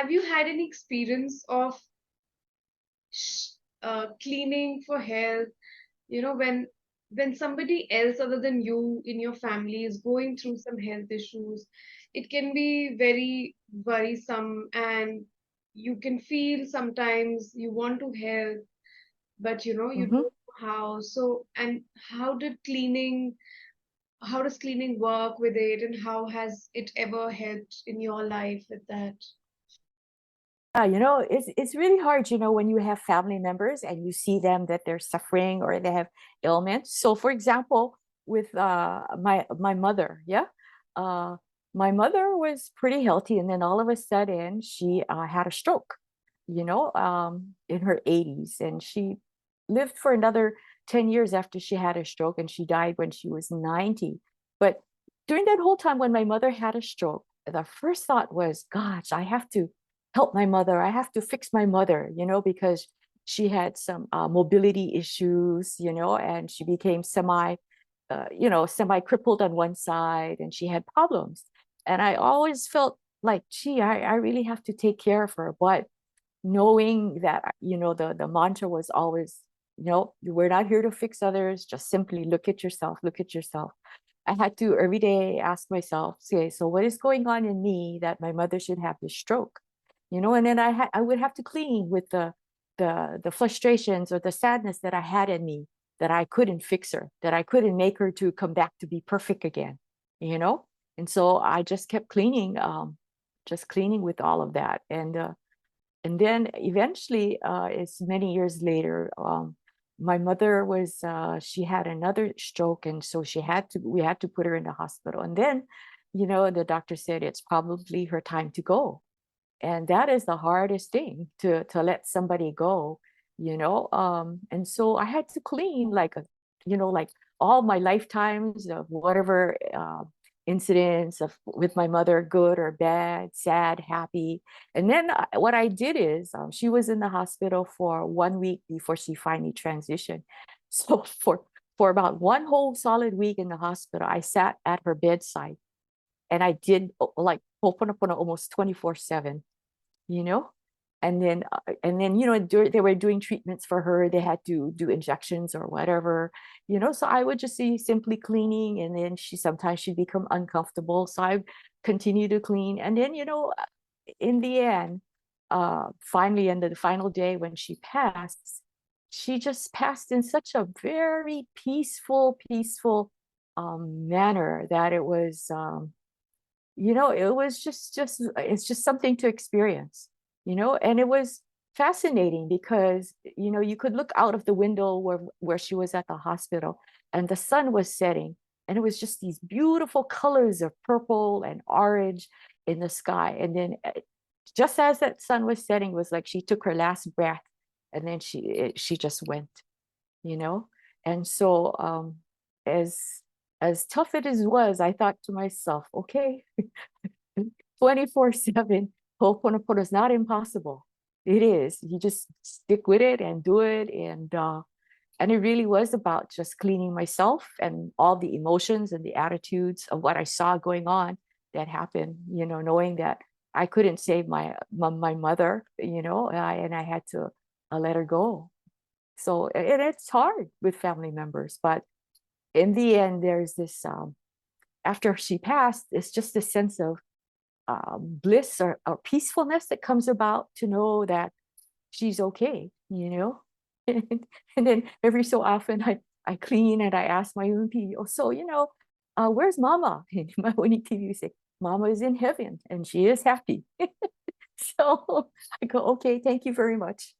have you had any experience of cleaning for health? You know, when somebody else other than you in your family is going through some health issues, it can be very worrisome, and you can feel sometimes you want to help, but you don't Hmm. know how. So, and how does cleaning work with it, and how has it ever helped in your life with that? It's really hard, when you have family members and you see them that they're suffering or they have ailments. So, for example, with my mother, yeah, uh, my mother was pretty healthy, and then all of a sudden she had a stroke, in her 80s, and she lived for another 10 years after she had a stroke, and she died when she was 90. But during that whole time when my mother had a stroke, the first thought was, gosh, I have to help my mother. I have to fix my mother, because she had some mobility issues, and she became semi crippled on one side, and she had problems. And I always felt like, gee, I really have to take care of her. But knowing that, the mantra was always, we're not here to fix others, just simply look at yourself, look at yourself. I had to every day ask myself, okay, so what is going on in me that my mother should have this stroke? And then I would have to clean with the frustrations or the sadness that I had in me, that I couldn't fix her, that I couldn't make her to come back to be perfect again, you know? And so I just kept cleaning, just cleaning with all of that. And then eventually, it's many years later, my mother she had another stroke. And so we had to put her in the hospital. And then, the doctor said it's probably her time to go. And that is the hardest thing, to let somebody go. And so I had to clean like all my lifetimes of whatever incidents of with my mother, good or bad, sad, happy. And then what I did is, she was in the hospital for 1 week before she finally transitioned. So for about one whole solid week in the hospital, I sat at her bedside, and I did like hooponopono almost 24/7, you know and then they were doing treatments for her. They had to do injections or whatever. So I would just see simply cleaning, and then she'd become uncomfortable, so I continue to clean. And then, in the end, finally, in the final day when she passed, she just passed in such a very peaceful manner, that it was just it's just something to experience. And it was fascinating because, you could look out of the window where she was at the hospital, and the sun was setting, and it was just these beautiful colors of purple and orange in the sky. And then, just as that sun was setting, it was like she took her last breath, and then she just went, you know and so, as tough it is was, I thought to myself, okay, 24/7, Ho'oponopono is not impossible. It is. You just stick with it and do it. And it really was about just cleaning myself and all the emotions and the attitudes of what I saw going on that happened, knowing that I couldn't save my mother, and I had to let her go. So, and it's hard with family members, but in the end, there's this, after she passed, it's just a sense of bliss, or peacefulness that comes about to know that she's okay. And then every so often, I clean and I ask my own people, oh, so, where's Mama? And my own people say, Mama is in heaven and she is happy. So I go, okay, thank you very much.